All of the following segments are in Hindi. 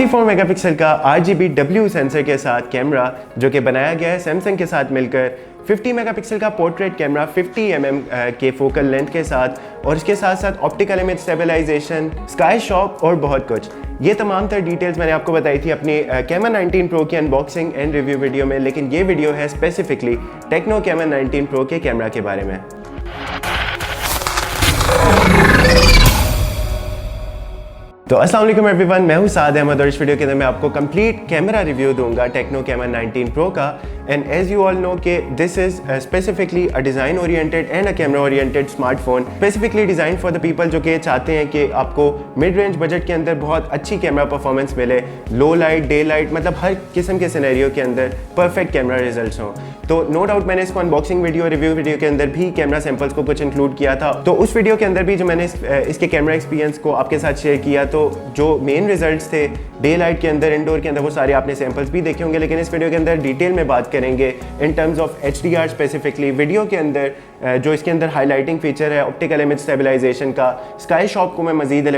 64 मेगापिक्सल का RGB सेंसर के साथ कैमरा जो कि बनाया गया है सैमसंग के साथ मिलकर, 50 मेगापिक्सल का पोर्ट्रेट कैमरा 50 mm के फोकल लेंथ के साथ और इसके साथ साथ ऑप्टिकल इमेज स्टेबलाइजेशन, स्काई शॉक और बहुत कुछ। ये तमाम तर डिटेल्स मैंने आपको बताई थी अपनी कैमरा 19 प्रो की अनबॉक्सिंग एंड रिव्यू वीडियो में, लेकिन ये वीडियो है स्पेसिफिकली टेक्नो कैमरा 19 प्रो के कैमरा के बारे में। तो अस्सलाम वालेकुम एवरीवन, मैं हूं साद अहमद और इस वीडियो के अंदर मैं आपको कंप्लीट कैमरा रिव्यू दूंगा टेक्नो कैमरा 19 प्रो का। And as you all know कि this is specifically a design oriented and a camera oriented smartphone, specifically design for the people जो कि चाहते हैं कि आपको मिड रेंज बजट के अंदर बहुत अच्छी कैमरा परफॉर्मेंस मिले, लो लाइट, डे लाइट, मतलब हर किस्म के सिनेरियो के अंदर परफेक्ट कैमरा रिजल्ट्स हों। तो नो डाउट मैंने इसको अनबॉक्सिंग वीडियो, रिव्यू वीडियो के अंदर भी कैमरा सैंपल्स को कुछ इंक्लूड किया था। तो उस वीडियो के अंदर भी जो मैंने इसके कैमरा एक्सपीरियंस को आपके साथ शेयर किया, तो जो मेन रिजल्ट्स थे डे लाइट के अंदर, इंडोर के अंदर, वो सारे आपने सैंपल्स भी देखे होंगे। लेकिन इस वीडियो के अंदर डिटेल में बात करेंगे in terms of HDR specifically. Video के अंदर जो इसके अंदर हाईलाइटिंग फीचर है ऑप्टिकल इमेज स्टेबलाइजेशन का, स्काई शॉक को मैं मजीद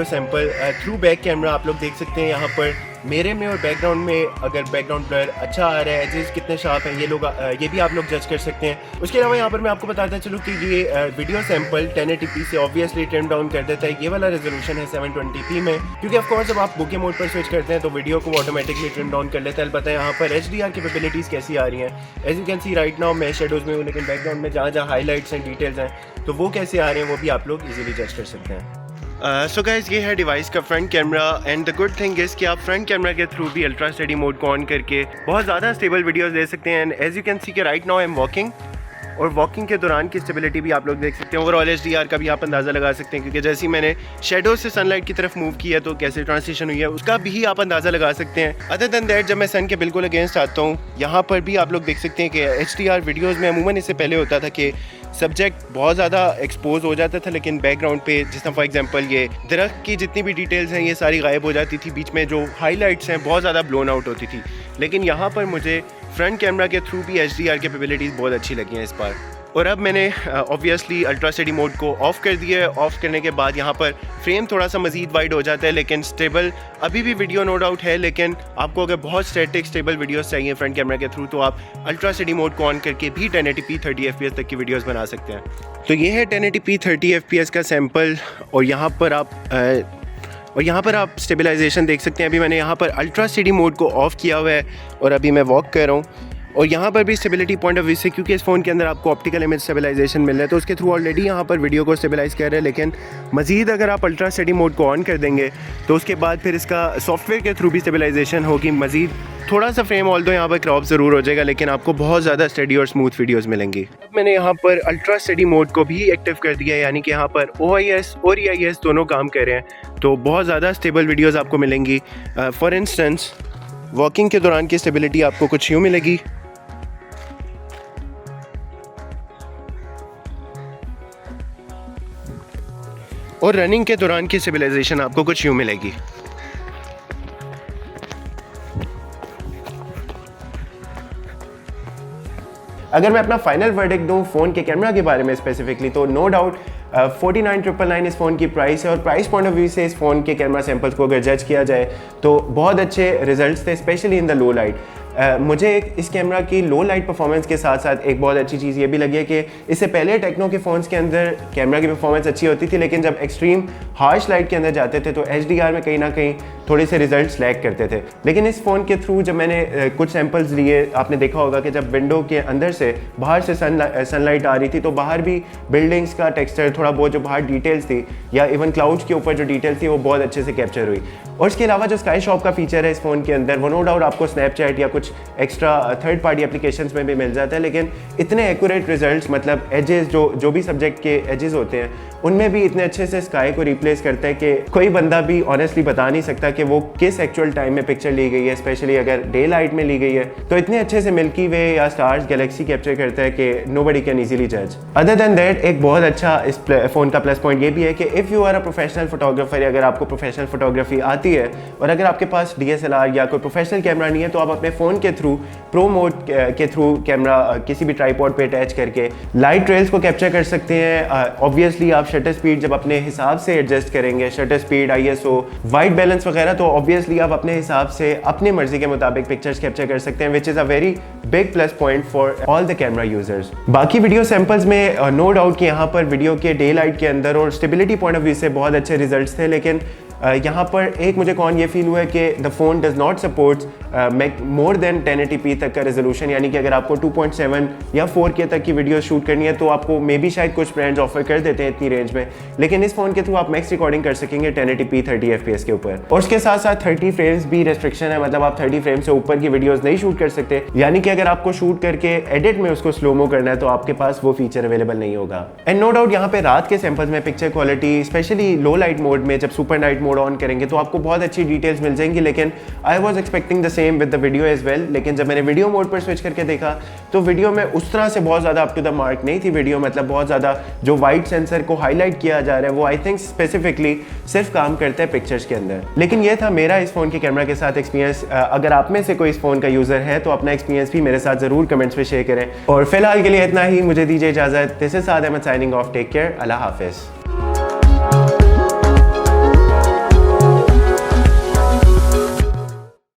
सैंपल थ्रू बैक कैमरा आप लोग देख सकते हैं यहाँ पर मेरे में और बैकग्राउंड में। अगर बैकग्राउंड ब्लर अच्छा आ रहा है, एजेस कितने शार्प हैं, ये भी आप लोग जज कर सकते हैं। उसके अलावा यहाँ पर मैं आपको बताता चलूँ कि ये वीडियो सैंपल 1080p से ऑब्वियसली ट्रिम डाउन कर देता है। ये वाला रेजोल्यूशन है 720p में, क्योंकि ऑफ कोर्स जब आप बुके मोड पर स्विच करते हैं तो वीडियो को ऑटोमेटिकली ट्रिम डाउन कर लेता है। अलबत्ता यहाँ पर HDR कैपेबिलिटीज़ कैसी आ रही हैं, as you can see right now मैं शेडोज़ में हूँ, लेकिन बैकग्राउंड में जहाँ जहाँ हाईलाइट्स एंड डिटेल्स हैं तो वो कैसे आ रहे हैं वो भी आप लोग ईजिली जज कर सकते हैं। सो गाइस, ये है डिवाइस का front camera. And the good thing is कि आप फ्रंट कैमरा के थ्रू भी अल्ट्रा स्टडी मोड को ऑन करके बहुत ज़्यादा स्टेबल वीडियोस ले सकते हैं। And as you can see कि right now I am walking, और वॉकिंग के दौरान की स्टेबिलिटी भी आप लोग देख सकते हैं। ओवरऑल HDR का भी आप अंदाज़ा लगा सकते हैं, क्योंकि जैसे ही मैंने शेडो से सनलाइट की तरफ मूव किया तो कैसे ट्रांसिशन हुई है उसका भी आप अंदाज़ा लगा सकते हैं। अदर देन दैट, जब मैं सन के बिल्कुल अगेंस्ट आता हूँ, यहाँ पर भी आप लोग देख सकते हैं कि HDR वीडियोज़ में अमूमन इससे पहले होता था कि सब्जेक्ट बहुत ज़्यादा एक्सपोज हो जाता था, लेकिन बैकग्राउंड पे जिस तरह फॉर एग्जांपल ये दरख्त की जितनी भी डिटेल्स हैं ये सारी गायब हो जाती थी, बीच में जो हाईलाइट्स हैं बहुत ज़्यादा ब्लोन आउट होती थी। लेकिन यहाँ पर मुझे फ्रंट कैमरा के थ्रू भी HDR कैपेबिलिटीज़ बहुत अच्छी लगी हैं इस बार। और अब मैंने ऑब्वियसली अल्ट्रा स्टेडी मोड को ऑफ़ कर दिया है। ऑफ़ करने के बाद यहाँ पर फ्रेम थोड़ा सा मज़ीद वाइड हो जाता है, लेकिन स्टेबल अभी भी वीडियो नो डाउट है। लेकिन आपको अगर बहुत स्टैटिक स्टेबल वीडियोस चाहिए फ्रंट कैमरा के थ्रू, तो आप अल्ट्रा स्टेडी मोड को ऑन करके भी 1080p 30 fps तक की वीडियोस बना सकते हैं। तो ये है 1080p 30 fps का सैम्पल, और यहाँ पर आप स्टेबलाइजेशन देख सकते हैं। अभी मैंने यहाँ पर अल्ट्रा स्टेडी मोड को ऑफ़ किया हुआ है और अभी मैं वॉक कर रहा हूँ, और यहाँ पर भी स्टेबिलिटी पॉइंट ऑफ व्यू से, क्योंकि इस फ़ोन के अंदर आपको ऑप्टिकल इमेज स्टेबलाइजेशन मिल रहा है, तो उसके थ्रू ऑलरेडी यहाँ पर वीडियो को स्टेबलाइज़ कर रहे हैं। लेकिन मज़ीद अगर आप अल्ट्रा स्टेडी मोड को ऑन कर देंगे तो उसके बाद फिर इसका सॉफ्टवेयर के थ्रू भी स्टेबलाइजेशन होगी। मज़ीद थोड़ा सा फ्रेम ऑल्दो यहाँ पर क्रॉप ज़रूर हो जाएगा, लेकिन आपको बहुत ज़्यादा स्टेडी और स्मूथ वीडियोज़ मिलेंगी। मैंने यहाँ पर अल्ट्रा स्टेडी मोड को भी एक्टिव कर दिया है, यानी कि यहाँ पर OIS और EIS दोनों काम कर रहे हैं, तो बहुत ज़्यादा स्टेबल वीडियोज़ आपको मिलेंगी। फॉर इंस्टेंस वॉकिंग के दौरान की स्टेबिलिटी आपको कुछ यूँ मिलेगी, और रनिंग के दौरान की स्टेबलाइजेशन आपको कुछ यूँ मिलेगी। अगर मैं अपना फाइनल वर्डिक्ट दूँ फ़ोन के कैमरा के बारे में स्पेसिफिकली, तो नो डाउट 49,999 इस फ़ोन की प्राइस है, और प्राइस पॉइंट ऑफ व्यू से इस फ़ोन के कैमरा सैंपल्स को अगर जज किया जाए तो बहुत अच्छे रिजल्ट्स थे, specially in the low light. मुझे इस कैमरा की लो लाइट परफॉर्मेंस के साथ साथ एक बहुत अच्छी चीज़ ये भी लगी है कि इससे पहले टेक्नो के फ़ोन्स के अंदर कैमरा की परफॉर्मेंस अच्छी होती थी, लेकिन जब एक्सट्रीम हार्श लाइट के अंदर जाते थे तो HDR में कहीं ना कहीं थोड़े से रिजल्ट्स लैग करते थे। लेकिन इस फ़ोन के थ्रू जब मैंने कुछ सैम्पल्स लिए, आपने देखा होगा कि जब विंडो के अंदर से बाहर से सनलाइट आ रही थी तो बाहर भी बिल्डिंग्स का टेक्सचर, थोड़ा बहुत जो बाहर डिटेल्स थी या इवन क्लाउड्स के ऊपर जो डिटेल्स थी वो बहुत अच्छे से कैप्चर हुई। और इसके अलावा जो स्काई शॉप का फीचर है इस फ़ोन के अंदर, वो नो डाउट आपको स्नैपचैट या कुछ एक्स्ट्रा थर्ड पार्टी एप्लीकेशंस में भी मिल जाता है, लेकिन इतने एक्यूरेट रिजल्ट्स, मतलब एजेस जो भी सब्जेक्ट के एजेस होते हैं उनमें भी इतने अच्छे से स्काई को रिप्लेस करता है कि कोई बंदा भी ऑनेस्टली बता नहीं सकता कि वो किस एक्चुअल टाइम में पिक्चर ली गई है, स्पेशली अगर डे लाइट में ली गई है। तो इतने अच्छे से मिल्की वे या स्टार्स गैलेक्सी कैप्चर करता है कि नोबडी कैन इजीली जज। अदर देन दैट, एक बहुत अच्छा इस फ़ोन का प्लस पॉइंट ये भी है कि if you are a professional photographer, अगर आपको प्रोफेशनल फोटोग्राफी आती है और अगर आपके पास DSLR या कोई प्रोफेशनल कैमरा नहीं है, तो आप अपने फ़ोन के थ्रू प्रो मोड के थ्रू कैमरा किसी भी ट्राईपॉड पे अटैच करके लाइट ट्रेल्स को कैप्चर कर सकते हैं। ऑब्वियसली आप शटर स्पीड जब अपने हिसाब से एडजस्ट करेंगे, shutter speed, ISO, white balance वगैरह, तो ऑब्वियसली आप अपने हिसाब से अपनी मर्जी के मुताबिक पिक्चर्स कैप्चर कर सकते हैं, which is a very big plus point for all the camera users. बाकी वीडियो सैंपल्स में नो डाउट कि यहाँ पर वीडियो के डे लाइट के अंदर और स्टेबिलिटी पॉइंट ऑफ व्यू से बहुत अच्छे रिजल्ट्स थे, लेकिन यहाँ पर एक मुझे कौन ये फील हुआ है कि the phone does not support more than 1080p तक का रेजोल्यूशन, यानी कि अगर आपको 2.7 या 4K तक की वीडियो शूट करनी है तो आपको मे बी शायद कुछ ब्रांड्स ऑफर कर देते हैं इतनी रेंज में, लेकिन इस फोन के थ्रू आप मैक्स रिकॉर्डिंग कर सकेंगे 1080p 30 fps के ऊपर। और उसके साथ साथ 30 फ्रेम्स भी रेस्ट्रिक्शन है, मतलब आप 30 फ्रेम से ऊपर की वीडियोस नहीं शूट कर सकते, यानी कि अगर आपको शूट करके एडिट में उसको स्लोमो करना है तो आपके पास वो फीचर अवेलेबल नहीं होगा। एंड नो डाउट यहाँ पे रात के सैंपल्स में पिक्चर क्वालिटी, स्पेशली लो लाइट मोड में जब सुपर नाइट मोड ऑन करेंगे तो आपको बहुत अच्छी डिटेल्स मिल जाएंगी, लेकिन I was expecting the same with the video as well. लेकिन जब मैंने वीडियो मोड पर स्विच करके देखा तो वीडियो में उस तरह से बहुत ज़्यादा अप टू द मार्क नहीं थी वीडियो, मतलब बहुत ज़्यादा जो वाइट सेंसर को हाईलाइट किया जा रहा है वो आई थिंक स्पेसिफिकली सिर्फ काम करता है पिक्चर्स के अंदर। लेकिन ये था मेरा इस फ़ोन के कैमरा के साथ एक्सपीरियंस। अगर आप में से कोई इस फ़ोन का यूज़र है तो अपना एक्सपीरियंस भी मेरे साथ ज़रूर कमेंट्स में शेयर करें। और फिलहाल के लिए इतना ही, मुझे दीजिए इजाज़त। This is Saad Ahmad signing off. Take care, Allah हाफिज़।